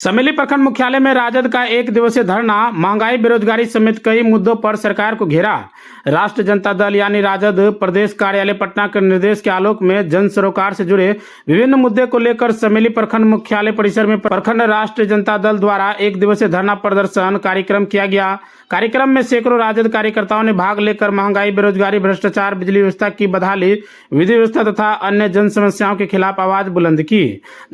समेली प्रखंड मुख्यालय में राजद का एक दिवसीय धरना महंगाई बेरोजगारी समेत कई मुद्दों पर सरकार को घेरा। राष्ट्रीय जनता दल यानी राजद प्रदेश कार्यालय पटना के निर्देश के आलोक में जन सरोकार से जुड़े विभिन्न मुद्दे को लेकर समेली प्रखंड मुख्यालय परिसर में प्रखंड राष्ट्रीय जनता दल द्वारा एक दिवसीय धरना प्रदर्शन कार्यक्रम किया गया। कार्यक्रम में सैकड़ों राजद कार्यकर्ताओं ने भाग लेकर महंगाई बेरोजगारी भ्रष्टाचार बिजली व्यवस्था की बदहाली विधि व्यवस्था तथा अन्य जन समस्याओं के खिलाफ आवाज बुलंद की।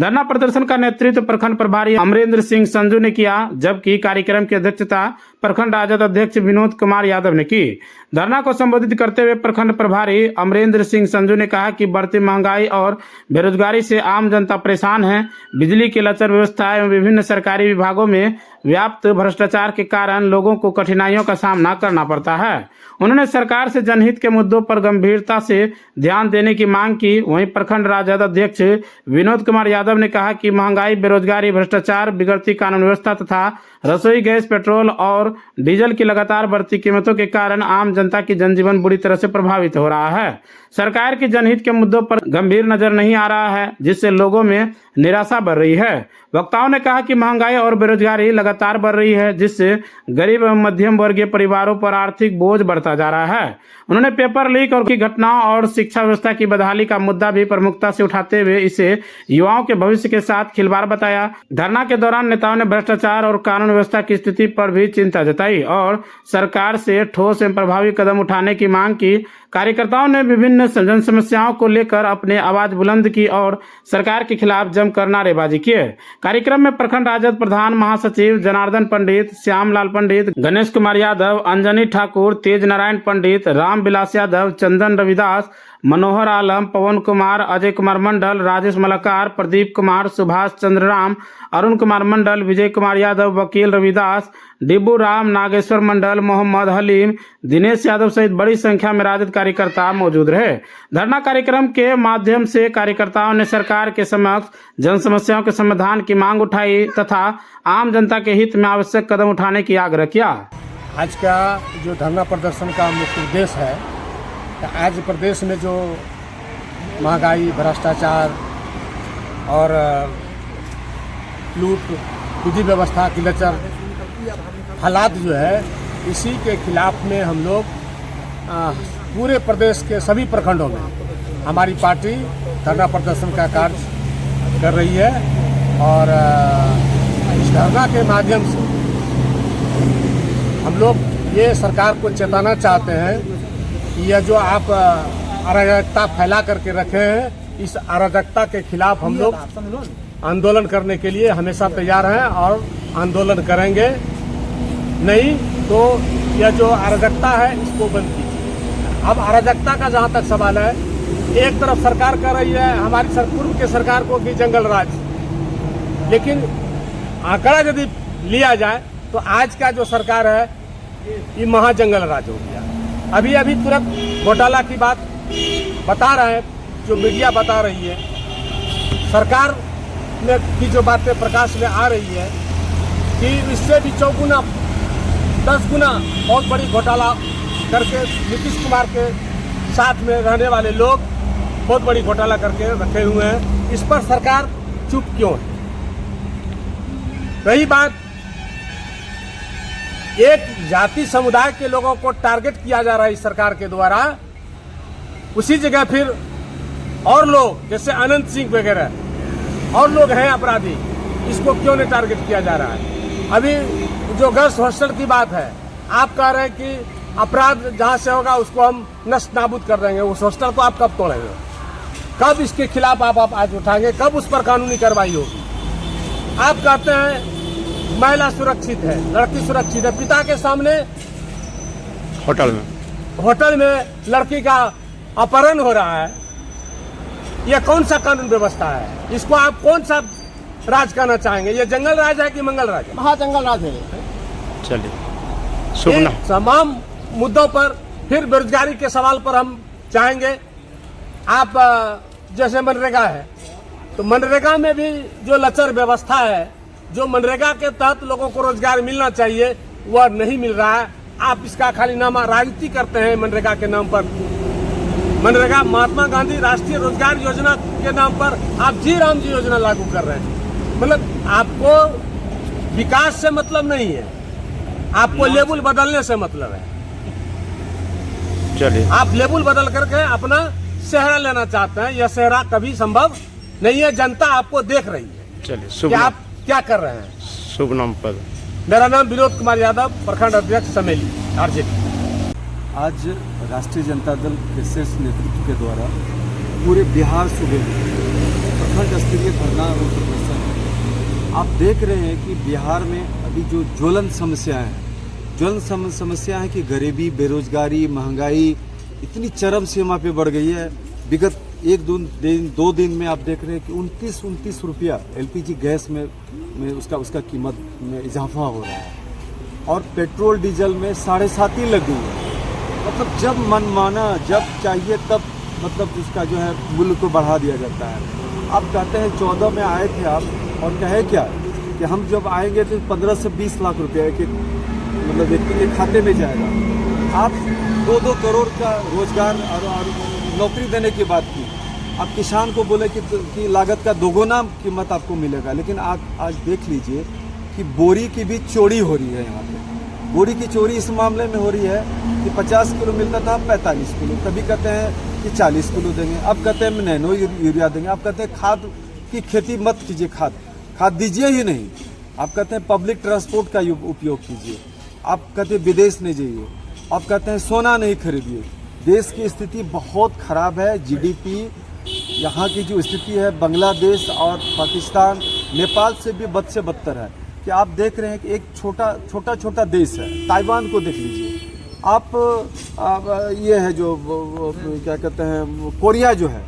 धरना प्रदर्शन का नेतृत्व प्रखंड प्रभारी अमरेंद्र सिंह संजू ने किया, जबकि कार्यक्रम की अध्यक्षता प्रखंड राजद अध्यक्ष विनोद कुमार यादव ने की। धरना को संबोधित करते हुए प्रखंड प्रभारी अमरेंद्र सिंह संजू ने कहा कि बढ़ती महंगाई और बेरोजगारी से आम जनता परेशान है। बिजली की लचर व्यवस्था एवं विभिन्न सरकारी विभागों में व्याप्त भ्रष्टाचार के कारण लोगों को कठिनाइयों का सामना करना पड़ता है। उन्होंने सरकार से जनहित के मुद्दों पर गंभीरता से ध्यान देने की मांग की। वहीं प्रखंड राजद अध्यक्ष विनोद कुमार यादव ने कहा कि महंगाई बेरोजगारी भ्रष्टाचार बिगड़ती कानून व्यवस्था तथा रसोई गैस पेट्रोल और डीजल की लगातार बढ़ती कीमतों के कारण आम जनता की जनजीवन बुरी तरह से प्रभावित हो रहा है। सरकार की जनहित के मुद्दों पर गंभीर नजर नहीं आ रहा है, जिससे लोगों में निराशा बढ़ रही है। वक्ताओं ने कहा कि महंगाई और बेरोजगारी लगातार बढ़ रही है, जिससे गरीब एवं मध्यम वर्गीय परिवारों पर आर्थिक बोझ बढ़ता जा रहा है। उन्होंने पेपर लीक और की घटनाओं और शिक्षा व्यवस्था की बदहाली का मुद्दा भी प्रमुखता से उठाते हुए इसे युवाओं के भविष्य के साथ खिलवाड़ बताया। धरना के दौरान नेताओं ने भ्रष्टाचार और कानून व्यवस्था की स्थिति पर भी चिंता जताई और सरकार से ठोस एवं प्रभावी कदम उठाने की मांग की। कार्यकर्ताओं ने विभिन्न जन समस्याओं को लेकर अपने आवाज बुलंद की और सरकार के खिलाफ जमकर नारेबाजी किए। कार्यक्रम में प्रखंड राजद प्रधान महासचिव जनार्दन पंडित, श्यामलाल पंडित, गणेश कुमार यादव, अंजनी ठाकुर, तेज नारायण पंडित, राम विलास यादव, चंदन रविदास, मनोहर आलम, पवन कुमार, अजय कुमार मंडल, राजेश मलाकार, प्रदीप कुमार, सुभाष चंद्र राम, अरुण कुमार मंडल, विजय कुमार यादव, वकील रविदास, डिब्बू राम, नागेश्वर मंडल, मोहम्मद हलीम, दिनेश यादव सहित बड़ी संख्या में राजद कार्यकर्ता मौजूद रहे। धरना कार्यक्रम के माध्यम से कार्यकर्ताओं ने सरकार के समक्ष जन समस्याओं के समाधान की मांग उठाई तथा आम जनता के हित में आवश्यक कदम उठाने की आग्रह किया। आज का जो धरना प्रदर्शन का मुख्य उद्देश्य है, आज प्रदेश में जो महंगाई, भ्रष्टाचार और लूट, विधि व्यवस्था की लचर हालात जो है, इसी के खिलाफ में हम लोग पूरे प्रदेश के सभी प्रखंडों में हमारी पार्टी धरना प्रदर्शन का कार्य कर रही है। और इस धरना के माध्यम से हम लोग ये सरकार को चेताना चाहते हैं कि यह जो आप अराजकता फैला करके रखे हैं, इस अराजकता के खिलाफ हम लोग आंदोलन करने के लिए हमेशा तैयार हैं और आंदोलन करेंगे। नहीं तो यह जो अराजकता है, इसको बंद कीजिए। अब अराजकता का जहाँ तक सवाल है, एक तरफ सरकार कर रही है हमारी पूर्व के सरकार को कि जंगल राज, लेकिन आंकड़ा यदि लिया जाए तो आज का जो सरकार है ये महाजंगल राज हो गया। अभी तुरंत घोटाला की बात बता रहे हैं, जो मीडिया बता रही है, सरकार में की जो बातें प्रकाश में आ रही है कि इससे भी 4 गुना 10 गुना बहुत बड़ी घोटाला करके नीतीश कुमार के साथ में रहने वाले लोग बहुत बड़ी घोटाला करके रखे हुए हैं। इस पर सरकार चुप क्यों है? रही बात एक जाति समुदाय के लोगों को टारगेट किया जा रहा है इस सरकार के द्वारा, उसी जगह फिर और लोग जैसे अनंत सिंह वगैरह और लोग हैं अपराधी, इसको क्यों नहीं टारगेट किया जा रहा है? अभी जो गर्ल्स हॉस्टल की बात है, आप कह रहे हैं कि अपराध जहां से होगा उसको हम नष्ट नाबूद कर देंगे। उस हॉस्टल को आप कब तोड़ेंगे? कब इसके खिलाफ आप आज उठाएंगे? कब उस पर कानूनी कार्रवाई होगी? आप कहते हैं महिला सुरक्षित है, लड़की सुरक्षित है, पिता के सामने होटल में लड़की का अपहरण हो रहा है। यह कौन सा कानून व्यवस्था है? इसको आप कौन सा राज करना चाहेंगे? ये जंगल राज है कि मंगल राज है? महाजंगल राज है। चलिए, तमाम मुद्दों पर फिर बेरोजगारी के सवाल पर हम चाहेंगे। आप जैसे मनरेगा है, तो मनरेगा में भी जो लचर व्यवस्था है, जो मनरेगा के तहत लोगों को रोजगार मिलना चाहिए, वह नहीं मिल रहा है। आप इसका खाली नाम राजनीति करते हैं मनरेगा के नाम पर। मनरेगा महात्मा गांधी राष्ट्रीय रोजगार योजना के नाम पर आप जी राम जी योजना लागू कर रहे हैं। मतलब आपको विकास से मतलब नहीं है, आपको लेबल बदलने से मतलब है। चलिए, आप लेबल बदल करके अपना सेहरा लेना चाहते हैं, यह सेहरा कभी संभव नहीं है। जनता आपको देख रही है चलिए, कि शुभ आप क्या कर रहे हैं। शुभ नाम पद। मेरा नाम विनोद कुमार यादव, प्रखंड अध्यक्ष समेली आरजेडी। आज राष्ट्रीय जनता दल के शीर्ष नेतृत्व के द्वारा पूरे बिहार सूबे में प्रखंड स्तरीय धरना और प्रदर्शन है। आप देख रहे हैं कि बिहार में अभी जो ज्वलन समस्याएं हैं, समस्या है कि गरीबी, बेरोजगारी, महंगाई इतनी चरम सीमा पे बढ़ गई है। विगत दो दिन में आप देख रहे हैं कि 29 रुपया एलपीजी गैस में उसका कीमत में इजाफा हो रहा है और पेट्रोल डीजल में 7.5 ही लग गई है। मतलब जब मनमाना, जब चाहिए तब मतलब उसका जो है मूल्य को बढ़ा दिया जाता है। आप कहते हैं 14 में आए थे आप और कहे क्या कि हम जब आएंगे तो 15 से 20 लाख रुपया एक मतलब व्यक्ति के खाते में जाएगा। आप 2-2 करोड़ का रोजगार और नौकरी देने की बात की। आप किसान को बोले कि लागत का दोगुना कीमत आपको मिलेगा, लेकिन आप आज देख लीजिए कि बोरी की भी चोरी हो रही है। यहाँ पे बोरी की चोरी इस मामले में हो रही है कि 50 किलो मिलता था 45 किलो, कभी कहते हैं कि 40 किलो देंगे, अब कहते हैं नैनो यूरिया देंगे, अब कहते हैं खाद की खेती मत कीजिए, खाद दीजिए ही नहीं। आप कहते हैं पब्लिक ट्रांसपोर्ट का उपयोग कीजिए, आप कहते हैं विदेश नहीं जाइए, आप कहते हैं सोना नहीं खरीदिए। देश की स्थिति बहुत खराब है। जीडीपी यहाँ की जो स्थिति है बांग्लादेश और पाकिस्तान, नेपाल से भी बद से बदतर है। कि आप देख रहे हैं कि एक छोटा देश है, ताइवान को देख लीजिए आप, ये है जो क्या कहते हैं कोरिया जो है,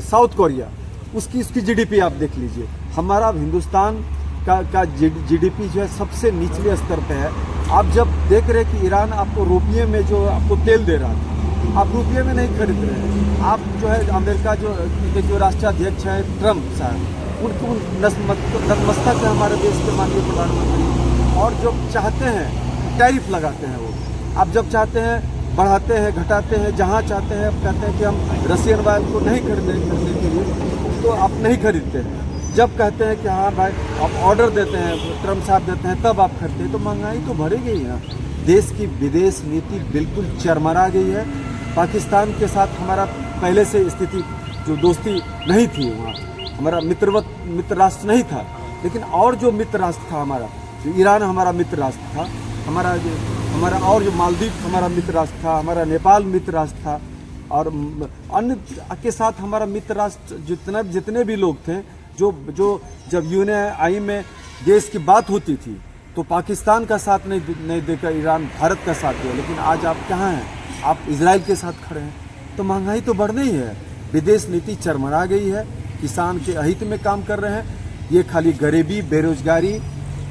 साउथ कोरिया, उसकी जीडीपी आप देख लीजिए। हमारा हिंदुस्तान का जीडीपी जो है सबसे निचले स्तर पे है। आप जब देख रहे हैं कि ईरान आपको रुपये में जो आपको तेल दे रहा था, आप रुपये में नहीं खरीद रहे हैं। आप जो है अमेरिका जो राष्ट्राध्यक्ष है ट्रम्प साहब, उनको नतमस्तक है हमारे देश के माननीय प्रधानमंत्री, और जो चाहते हैं टैरिफ लगाते हैं वो। आप जब चाहते हैं बढ़ाते हैं, घटाते हैं, जहाँ चाहते हैं आप कहते हैं कि हम रशियन ऑयल को नहीं खरीदने के लिए, तो आप नहीं खरीदते हैं। जब कहते हैं कि हाँ भाई आप ऑर्डर देते हैं, ट्रम्प साहब देते हैं, तब आप खरीदते हैं। तो महंगाई तो बढ़ेगी ही ना। देश की विदेश नीति बिल्कुल चरमरा गई है। पाकिस्तान के साथ हमारा पहले से स्थिति जो दोस्ती नहीं थी, वहाँ हमारा मित्र राष्ट्र नहीं था, लेकिन और जो मित्र राष्ट्र था हमारा, जो ईरान हमारा मित्र राष्ट्र था, हमारा और जो मालदीव हमारा मित्र राष्ट्र था, हमारा नेपाल मित्र राष्ट्र था, और अन्य के साथ हमारा मित्र राष्ट्र जितने भी लोग थे, जो जब यूएनआई में देश की बात होती थी तो पाकिस्तान का साथ नहीं देकर ईरान भारत का साथ दिया। लेकिन आज आप कहाँ हैं? आप इजराइल के साथ खड़े हैं। तो महंगाई तो बढ़नी ही है। विदेश नीति चरमरा गई है। किसान के अहित में काम कर रहे हैं। ये खाली गरीबी, बेरोजगारी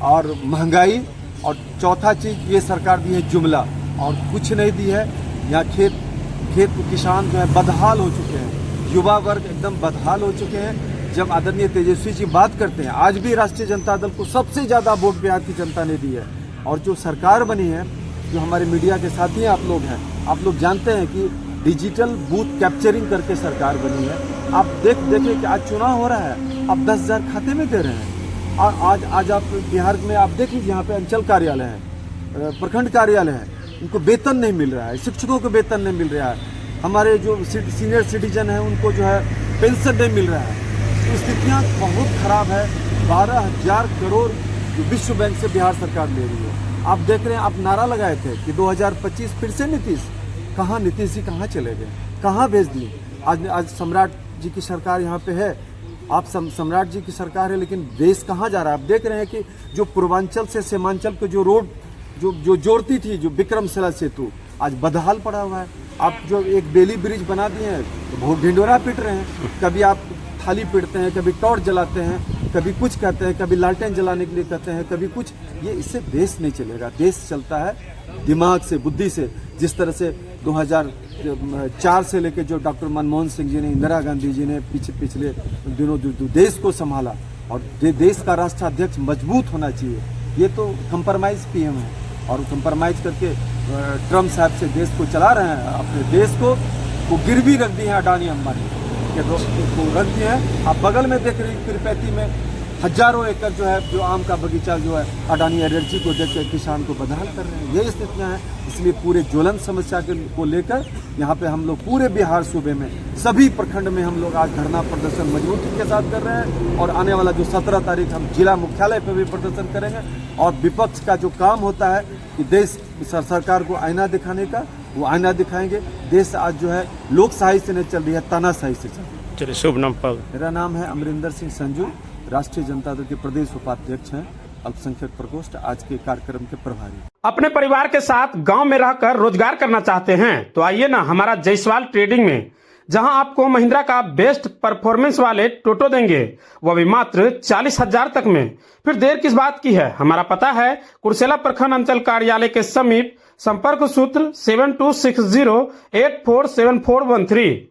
और महंगाई, और चौथा चीज़ ये सरकार दी है जुमला, और कुछ नहीं दी है। यहाँ खेत किसान जो है बदहाल हो चुके हैं, युवा वर्ग एकदम बदहाल हो चुके हैं। जब आदरणीय तेजस्वी जी बात करते हैं, आज भी राष्ट्रीय जनता दल को सबसे ज़्यादा वोट बिहार की जनता ने दी है। और जो सरकार बनी है, जो हमारे मीडिया के साथी आप लोग हैं, आप लोग जानते हैं कि डिजिटल बूथ कैप्चरिंग करके सरकार बनी है। आप देखिए कि आज चुनाव हो रहा है, आप 10,000 खाते में दे रहे हैं। और आज आप बिहार में आप देख लीजिए, यहाँ पे अंचल कार्यालय है, प्रखंड कार्यालय है, उनको वेतन नहीं मिल रहा है, शिक्षकों को वेतन नहीं मिल रहा है, हमारे जो सीनियर सिटीजन हैं उनको जो है पेंशन नहीं मिल रहा है। तो स्थितियाँ बहुत खराब है। 12,000 करोड़ जो विश्व बैंक से बिहार सरकार ले रही है। आप देख रहे हैं, आप नारा लगाए थे कि 2025 फिर से नीतीश। कहाँ नीतीश जी कहाँ चले गए, कहाँ भेज दिए? आज सम्राट जी की सरकार यहाँ पे है, आप सम्राट जी की सरकार है, लेकिन देश कहाँ जा रहा है? आप देख रहे हैं कि जो पूर्वांचल से सीमांचल को जो रोड जो जोड़ती थी, जो विक्रमशिला सेतु, आज बदहाल पड़ा हुआ है। आप जो एक बेली ब्रिज बना दिए हैं तो बहुत ढिंडोरा पीट रहे हैं। कभी आप थाली पीटते हैं, कभी टॉर्च जलाते हैं, कभी कुछ कहते हैं, कभी लालटेन जलाने के लिए कहते हैं, कभी कुछ। ये इससे देश नहीं चलेगा। देश चलता है दिमाग से, बुद्धि से। जिस तरह से 2004 से लेकर जो डॉक्टर मनमोहन सिंह जी ने, इंदिरा गांधी जी ने पिछले दिनों देश को संभाला, और देश का राष्ट्राध्यक्ष मजबूत होना चाहिए। ये तो कंप्रोमाइज पीएम है, और कंप्रोमाइज करके ट्रम्प साहब से देश को चला रहे हैं। अपने देश को वो गिरवी रख दी है अडानी अंबानी के को रख दिए हैं। आप बगल में देख रहे हैं तिरुपति में हजारों एकड़ जो है जो आम का बगीचा जो है अडानी एनर्जी को देकर किसान को बदहाल कर रहे हैं। ये स्थितियाँ हैं, इसलिए पूरे ज्वलंत समस्या को लेकर यहाँ पे हम लोग पूरे बिहार सूबे में सभी प्रखंड में हम लोग आज धरना प्रदर्शन मजबूती के साथ कर रहे हैं और आने वाला जो 17 तारीख हम जिला मुख्यालय पर भी प्रदर्शन करेंगे। और विपक्ष का जो काम होता है कि देश सरकार को आईना दिखाने का, वो आईना दिखाएंगे। देश आज जो है लोकशाही से नहीं चल रही है, तानाशाही से चल रही है। चलिए, शुभ नाम पर। मेरा नाम है अमरिंदर सिंह संजू, राष्ट्रीय जनता दल के प्रदेश उपाध्यक्ष हैं, अल्पसंख्यक प्रकोष्ठ, आज के कार्यक्रम के प्रभारी। अपने परिवार के साथ गांव में रहकर रोजगार करना चाहते हैं तो आइए ना हमारा जायसवाल ट्रेडिंग में, जहां आपको महिंद्रा का बेस्ट परफॉर्मेंस वाले टोटो देंगे, वह भी मात्र 40,000 तक में। फिर देर किस बात की है। हमारा पता है कुर्सेला प्रखंड अंचल कार्यालय के समीप, संपर्क सूत्र 7260847413।